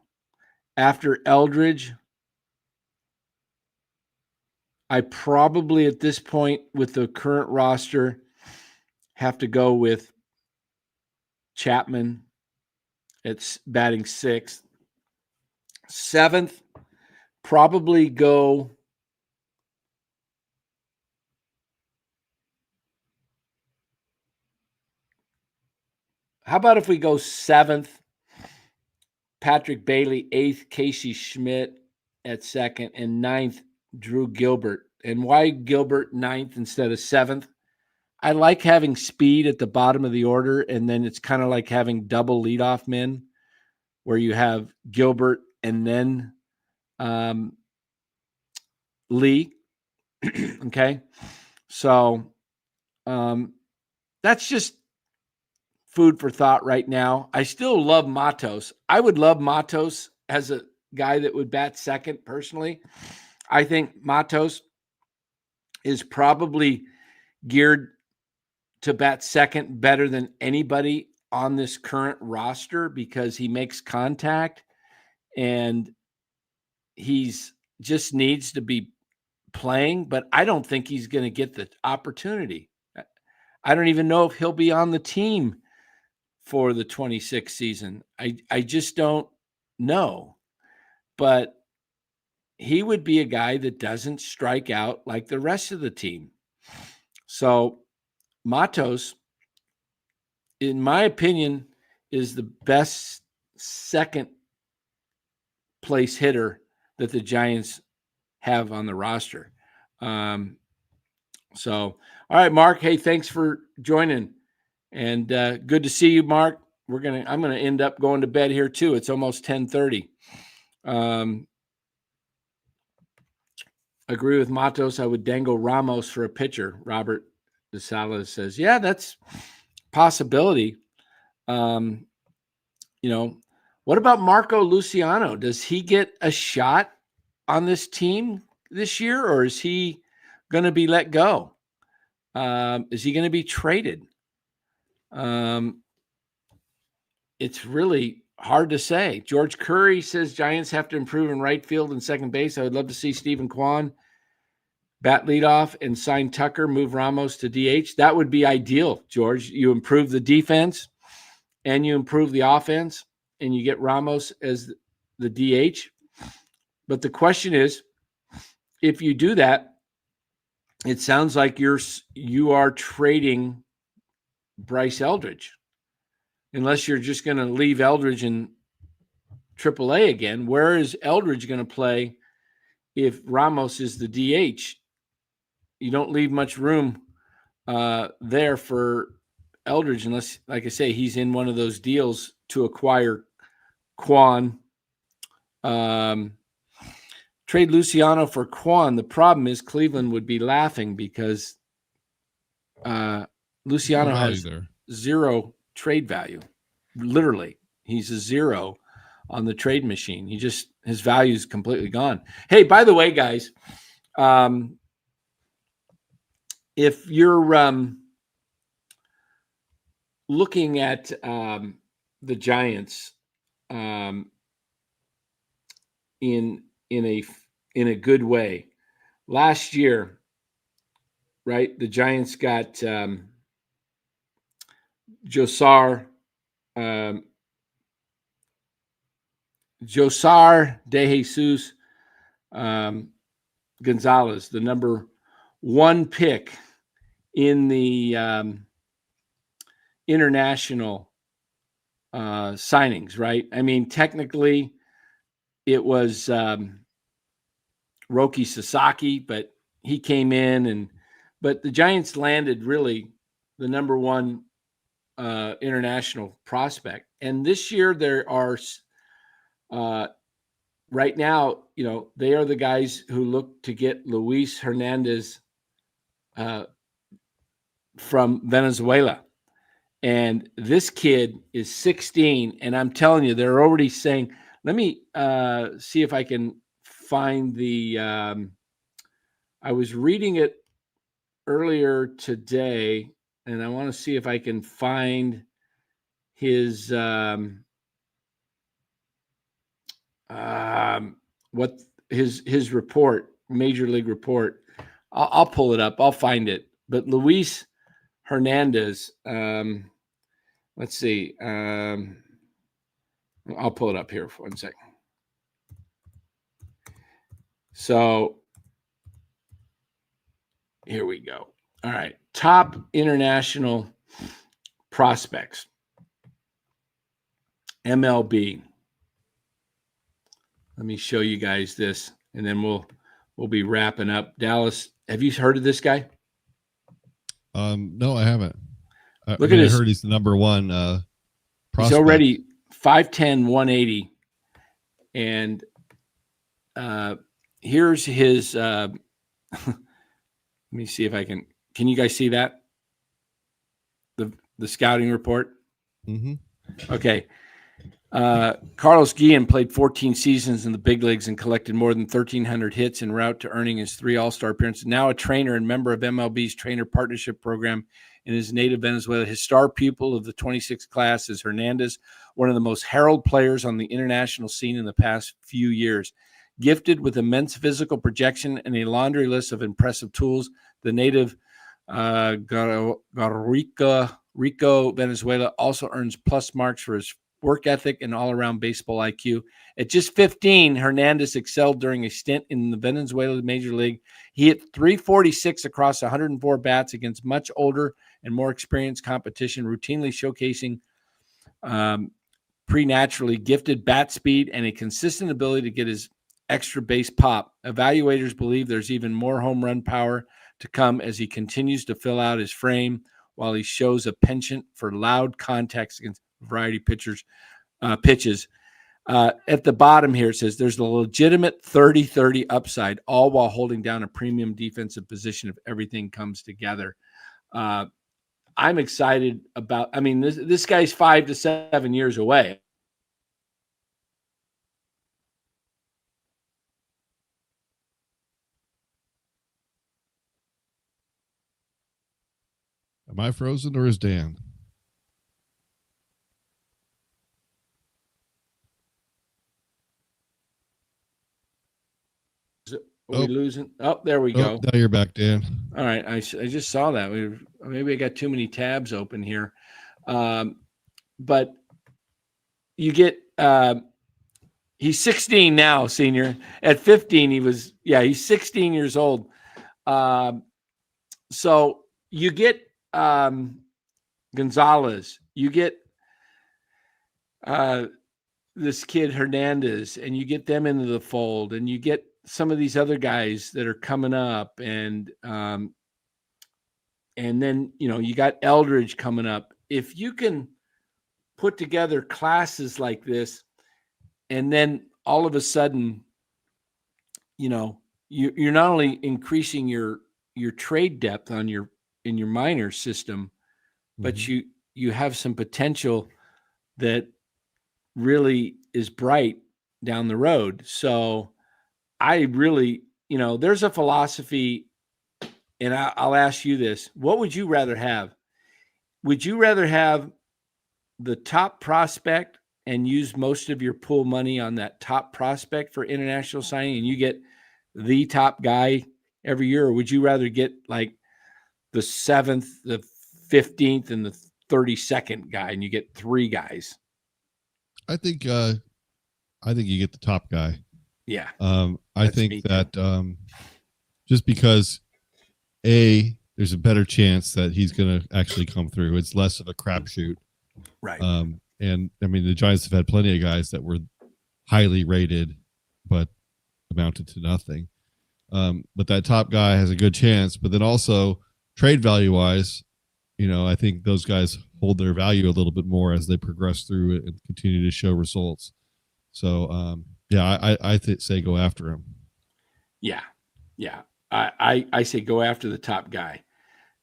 after Eldridge, I probably at this point with the current roster have to go with Chapman. It's batting sixth. Seventh, probably go how about if we go seventh, Patrick Bailey, eighth, Casey Schmidt at second, and ninth, Drew Gilbert. And why Gilbert ninth instead of seventh? I like having speed at the bottom of the order, and then it's kind of like having double leadoff men where you have Gilbert and then Lee. Okay. So that's just food for thought right now. I still love Matos. I would love Matos as a guy that would bat second personally. I think Matos is probably geared to bat second better than anybody on this current roster because he makes contact and he's just needs to be playing, but I don't think he's going to get the opportunity. I don't even know if he'll be on the team for the 26th season. I just don't know. But he would be a guy that doesn't strike out like the rest of the team. So Matos, in my opinion, is the best second place hitter that the Giants have on the roster. So, all right, Mark. Hey, thanks for joining, and good to see you, Mark. I'm gonna end up going to bed here too. It's almost 10:30. Agree with Matos. I would dangle Ramos for a pitcher. Robert De Salas says, yeah, that's possibility. What about Marco Luciano? Does he get a shot on this team this year, or is he going to be let go? Is he going to be traded? It's really hard to say. George Curry says Giants have to improve in right field and second base. I would love to see Stephen Kwan bat leadoff and sign Tucker, move Ramos to DH. That would be ideal, George. You improve the defense and you improve the offense and you get Ramos as the DH. But the question is, if you do that, it sounds like you are trading Bryce Eldridge. Unless you're just going to leave Eldridge in AAA again. Where is Eldridge going to play if Ramos is the DH? You don't leave much room there for Eldridge unless, like I say, he's in one of those deals to acquire Kwan. Trade Luciano for Kwan. The problem is Cleveland would be laughing because Luciano has zero trade value. Literally, he's a zero on the trade machine. His value is completely gone. Hey, by the way, guys, if you're looking at the Giants in a good way, last year, right? The Giants got Josar de Jesus Gonzalez, the number 1 pick in the international signings, right? I mean, technically it was Roki Sasaki, but he came in but the Giants landed really the number 1 international prospect. And this year there are right now, they are the guys who look to get Luis Hernandez from Venezuela. And this kid is 16. And I'm telling you, they're already saying, let me see if I can find the, I was reading it earlier today, and I want to see if I can find his his report, Major League report. I'll pull it up. I'll find it. But Luis Hernandez, let's see. I'll pull it up here for 1 second. So here we go. All right. Top international prospects. MLB. Let me show you guys this, and then we'll be wrapping up. Dallas, have you heard of this guy? No, I haven't. Look at this. I heard he's the number 1 prospect. He's already 5'10", 180, and here's his. Let me see if I can. Can you guys see that? The scouting report. Mm-hmm. Okay. Carlos Guillen played 14 seasons in the big leagues and collected more than 1,300 hits en route to earning his 3 All-Star appearances. Now a trainer and member of MLB's Trainer Partnership Program in his native Venezuela. His star pupil of the 26th class is Hernandez, one of the most heralded players on the international scene in the past few years. Gifted with immense physical projection and a laundry list of impressive tools, the native Rico, Venezuela also earns plus marks for his work ethic and all-around baseball IQ. At just 15, Hernandez excelled during a stint in the Venezuela Major League. He hit .346 across 104 bats against much older and more experienced competition, routinely showcasing preternaturally gifted bat speed and a consistent ability to get his extra base pop. Evaluators believe there's even more home run power to come as he continues to fill out his frame while he shows a penchant for loud contacts against a variety of pitches. At the bottom here, it says there's a legitimate 30-30 upside, all while holding down a premium defensive position if everything comes together. I'm excited about, I mean, this guy's 5 to 7 years away. Am I frozen or is Dan? Are we losing? Oh, there we go. Now you're back, Dan. All right. I just saw that. Maybe I got too many tabs open here. But you get he's 16 now, senior. At 15, he's 16 years old. So you get Gonzalez, you get this kid Hernandez, and you get them into the fold, and you get some of these other guys that are coming up, and then you got Eldridge coming up. If you can put together classes like this, and then all of a sudden, you're not only increasing your trade depth in your minor system, but you have some potential that really is bright down the road. So I really, there's a philosophy, and I'll ask you this. What would you rather have? Would you rather have the top prospect and use most of your pool money on that top prospect for international signing and you get the top guy every year? Or would you rather get like the 7th, the 15th, and the 32nd guy and you get 3 guys? I think you get the top guy. Yeah. I think that just because there's a better chance that he's going to actually come through. It's less of a crapshoot. Right. And I mean, the Giants have had plenty of guys that were highly rated, but amounted to nothing. But that top guy has a good chance, but then also trade value wise, I think those guys hold their value a little bit more as they progress through it and continue to show results. So, I say go after him. Yeah. Yeah. I say go after the top guy.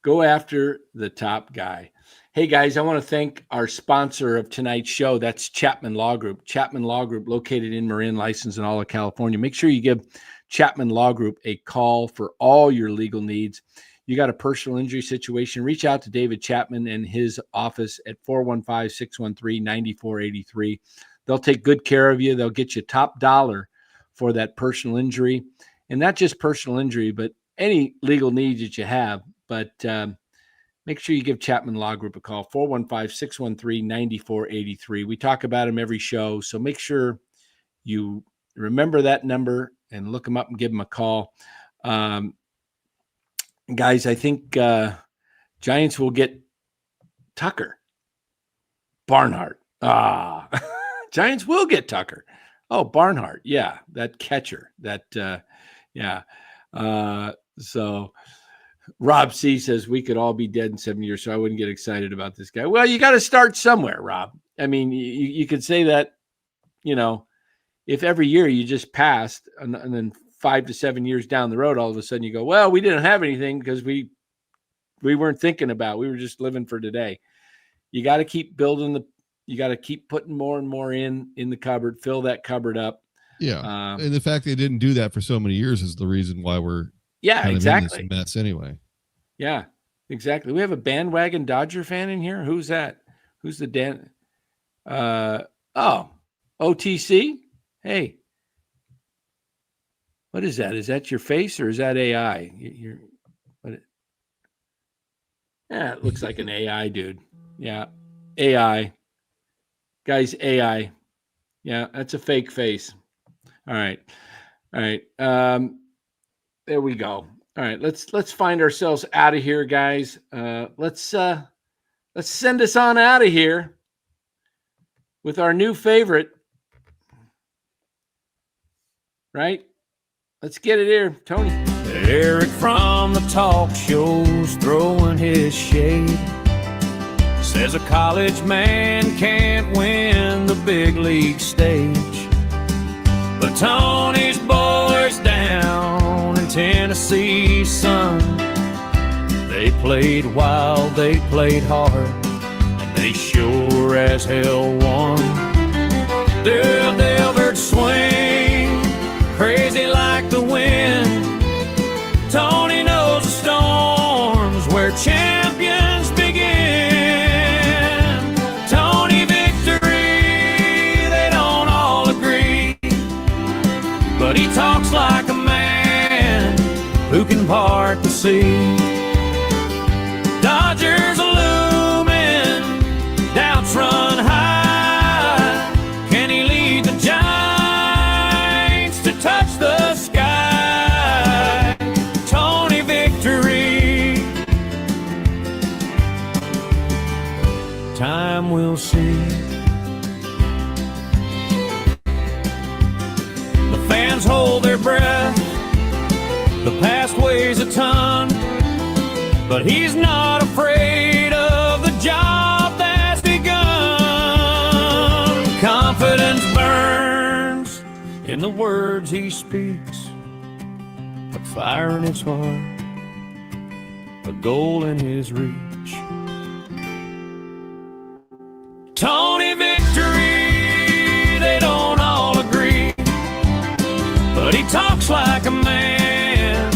Go after the top guy. Hey, guys, I want to thank our sponsor of tonight's show. That's Chapman Law Group. Chapman Law Group, located in Marin, licensed in all of California. Make sure you give Chapman Law Group a call for all your legal needs. You got a personal injury situation, reach out to David Chapman and his office at 415-613-9483. They'll take good care of you. They'll get you top dollar for that personal injury. And not just personal injury, but any legal needs that you have. But make sure you give Chapman Law Group a call, 415-613-9483. We talk about them every show, so make sure you remember that number and look them up and give them a call. Guys, I think Giants will get Tucker. Barnhart. Giants will get Tucker. Oh, Barnhart. Yeah, that catcher. So Rob C says we could all be dead in 7 years, so I wouldn't get excited about this guy. Well, you got to start somewhere, Rob. I mean, you could say that, if every year you just passed and then 5 to 7 years down the road, all of a sudden you go, well, we didn't have anything because we weren't thinking about, we were just living for today. You got to keep building you got to keep putting more and more in the cupboard, fill that cupboard up. Yeah. And the fact they didn't do that for so many years is the reason why we're exactly in this mess anyway. Yeah, exactly. We have a bandwagon Dodger fan in here. Who's that? Who's the OTC? Hey, what is that? Is that your face or is that AI? It looks like an AI dude. Yeah, AI. Guys, AI. Yeah, that's a fake face. All right. There we go. All right, let's find ourselves out of here, guys. Let's send us on out of here with our new favorite. Right? Let's get it here, Tony. Eric from the talk shows throwing his shade. Says a college man can't win the big league stage. But Tony's boys down in Tennessee, son, they played wild, they played hard, and they sure as hell won. They'll Delbert swing, crazy like the wind. Tony knows the storms where champions begin. Tony victory, they don't all agree, but he talks like a man who can part the sea. Dodgers looming, doubts run high. Can he lead the Giants to touch the sky? Tony victory, time will see. The fans hold their breath. The past weighs a ton, but he's not afraid of the job that's begun. Confidence burns in the words he speaks, like fire in his heart, a goal in his reach. Tony victory, they don't all agree, but he talks like a man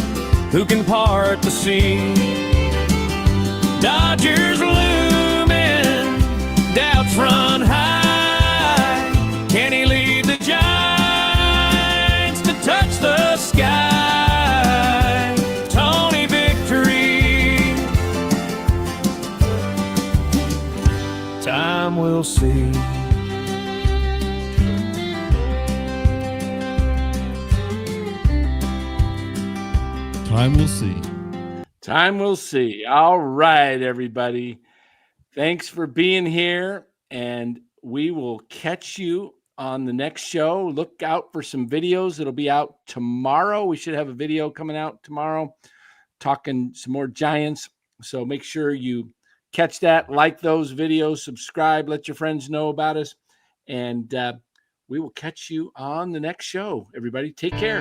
who can part the sea. Dodgers looming, doubts run high. Can he lead the Giants to touch the sky? Tony victory, time will see. Time will see. Time will see. All right, everybody. Thanks for being here, and we will catch you on the next show. Look out for some videos. It'll be out tomorrow. We should have a video coming out tomorrow talking some more Giants. So make sure you catch that, like those videos, subscribe, let your friends know about us, and we will catch you on the next show. Everybody, take care.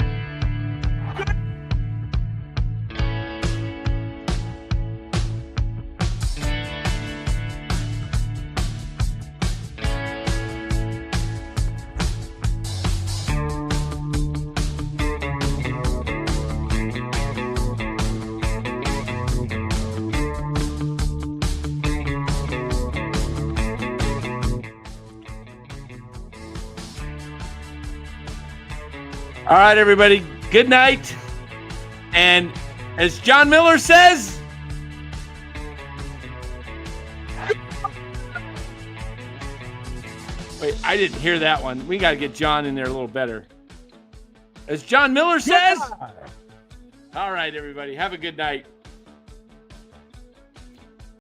All right, everybody, good night. And as John Miller says, wait, I didn't hear that one. We got to get John in there a little better. As John Miller says, all right, everybody, have a good night.